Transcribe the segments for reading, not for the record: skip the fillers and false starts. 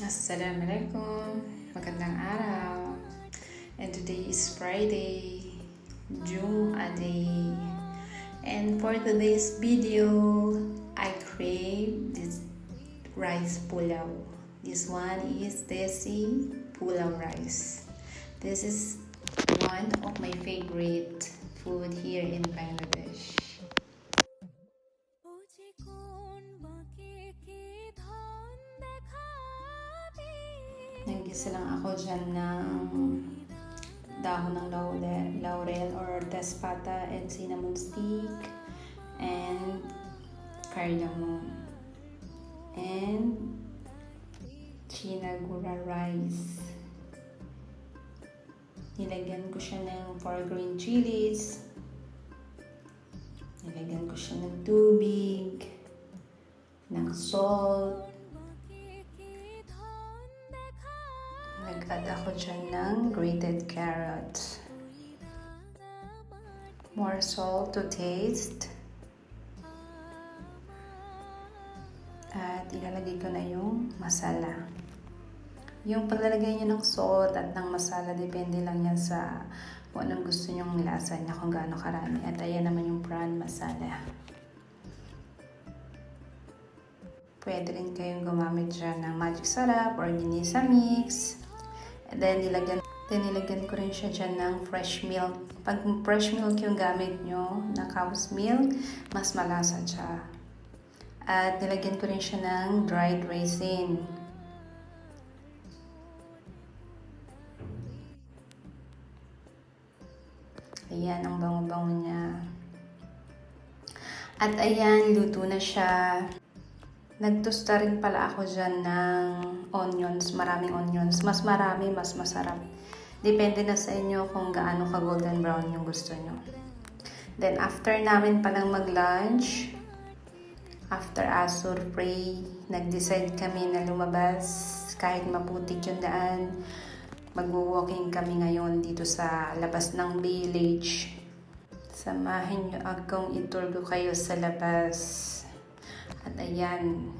Assalamualaikum, magandang araw. And today is Friday, Day. And for today's video, I crave this rice pulaw. This one is Desi Pulaw rice. This is one of my favorite food here in Bangladesh. Naggisa lang ako dyan ng dahon ng laurel or tespata and cinnamon stick and cardamom and chinagura rice. Nilagyan ko siya ng 4 green chilies. Nilagyan ko siya ng tubig, ng salt. Nag-add ako dyan ng grated carrot. More salt to taste. At ilalagay ko na yung masala. Yung paglalagay nyo ng salt at ng masala, depende lang yan sa kung anong gusto nyong lasa niya, kung gaano karami. At ayan naman yung prawn masala. Pwede rin kayong gumamit dyan ng magic sarap or ginisa mix. And then, nilagyan ko rin siya dyan ng fresh milk. Pag fresh milk yung gamit nyo, na cow's milk, mas malasa siya. At nilagyan ko rin siya ng dried raisin. Ayan, ang bango-bango niya. At ayan, luto na siya. Nagtosta rin pala ako dyan ng onions, maraming onions. Mas marami, mas masarap. Depende na sa inyo kung gaano ka golden brown yung gusto nyo. Then after namin palang mag-lunch, after Asur pray, nag-decide kami na lumabas kahit maputik yung daan. Mag-walking kami ngayon dito sa labas ng village. Samahin nyo akong itur ko kayo sa labas. At ayan,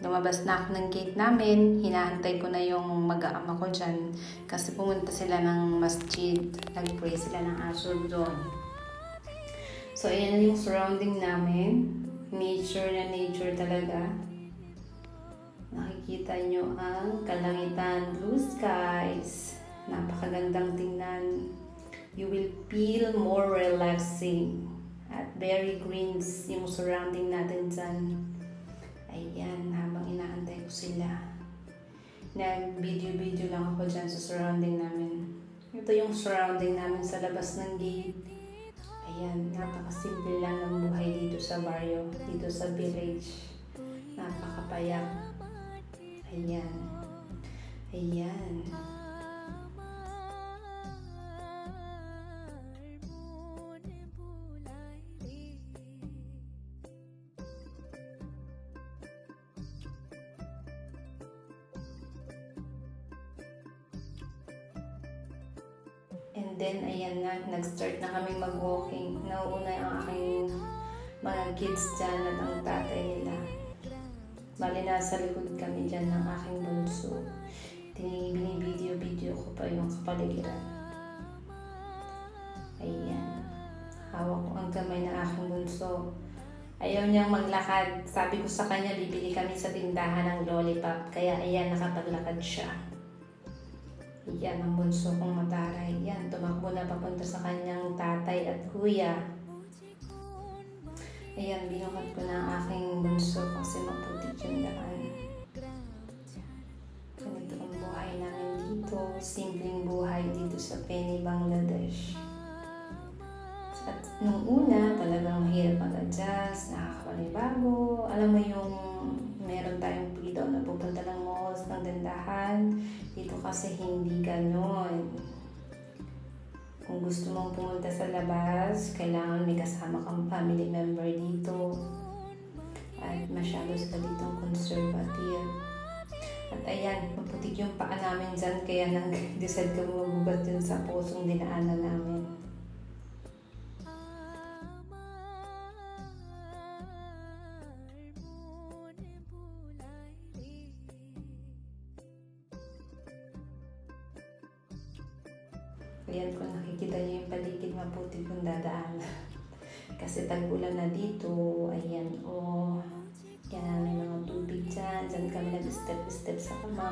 lumabas na ako ng gate namin. Hinahantay ko na yung mag-aama ko dyan. Kasi pumunta sila ng masjid. Nag-pray sila ng Asur doon. So ayan yung surrounding namin. Nature na nature talaga. Nakikita nyo ang kalangitan, blue skies. Napakagandang tingnan. You will feel more relaxing. At very greens yung surrounding natin dyan. Ayan, habang inaantay ko sila. Nag-video lang ako dyan sa surrounding namin. Ito yung surrounding namin sa labas ng gate. Ayan, napakasimple lang ng buhay dito sa barrio, dito sa village. Napakapayak. Ayan. Ayan. And then, ayan na, nag-start na kami mag-walking. Nauuna yung aking mga kids dyan at ang tatay nila. Bali, nasa likod kami dyan ng aking bunso. Binibideo ko pa yung kapaligiran. Ayan. Hawak ko ang kamay ng aking bunso. Ayaw niyang maglakad. Sabi ko sa kanya, bibili kami sa tindahan ng lollipop. Kaya ayan, nakapaglakad siya. Yan ang bunso kong mataray. Yan, tumakbo na papunta sa kanyang tatay at kuya. Ayan, binukat ko na ang aking bunso kasi maputik yung daan. Ganito ang buhay namin dito. Simpleng buhay dito sa Penny, Bangladesh. At nung una, talagang mahirap mag-adjust, nakakapanibago. Alam mo yung meron tayong freedom na pupunta ng malls, ng tindahan. Dito kasi hindi ganon. Kung gusto mong pumunta sa labas, kailangan may kasama kang family member dito. At masyado sila ditong conservative. At ayan, maputik yung paa namin dyan, kaya nag-decide kami magugat dun sa pusong dinaanan namin. Ayan, kung nakikita niyo yung paligid, maputi kung dadaan. Kasi tag-ulan na dito. Ayan, oh. Yan, may mga tubig dyan. Dyan kami nag-step-step sa mga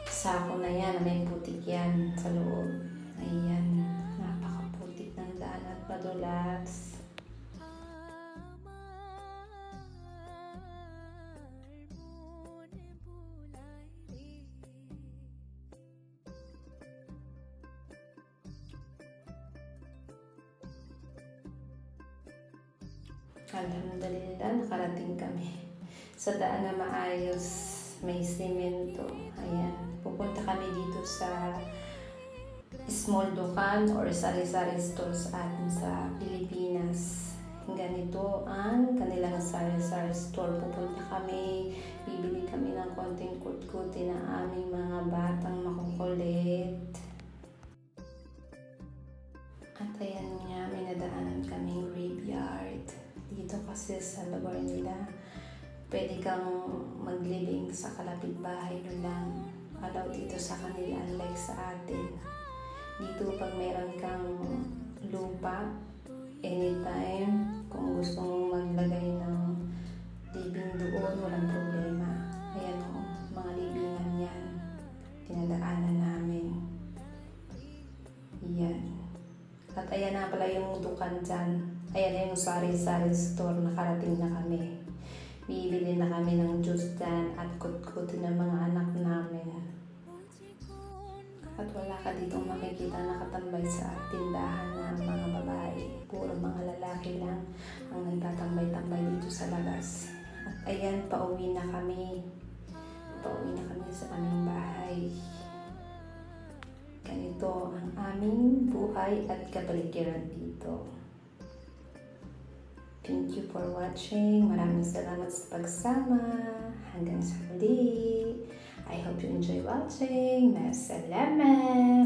sako na yan. May putik yan sa loob. Ayan, napakaputik ng daan at madulas. Alhamdulillah, nakarating kami sa daan na maayos, may simento. Ayan, pupunta kami dito sa small dukan or sari-sari store sa atin sa Pilipinas. Ganito ang kanilang sari-sari store. Pupunta kami, bibili kami ng konting kut-kuti ng aming mga batang makukulit. At ayan nga, may nadaanan kaming graveyard. Dito kasi sa lugar nila, pwede kang mag-living sa kalapit bahay doon lang. Alaw dito sa kanila, unlike sa atin. Dito pag meron kang lupa, anytime, kung gusto mong maglagay ng living doon, walang problema. Ayan o, mga libingan yan. Tinadaanan namin. Yan. At ayan na pala yung dukan dyan. Ayan na yung sari-sari store, nakarating na kami. Bibili na kami ng juice dyan at kut-kuti ng mga anak namin. At wala ka ditong makikita nakatambay sa tindahan ng mga babae. Puro mga lalaki lang ang nagtatambay-tambay dito sa labas. At ayan, pauwi na kami. Pauwi na kami sa aming bahay. Ganito ang aming buhay at kapaligiran dito. Thank you for watching. Maraming salamat sa pagsama. Hanggang sa huli. I hope you enjoy watching. Masalamat!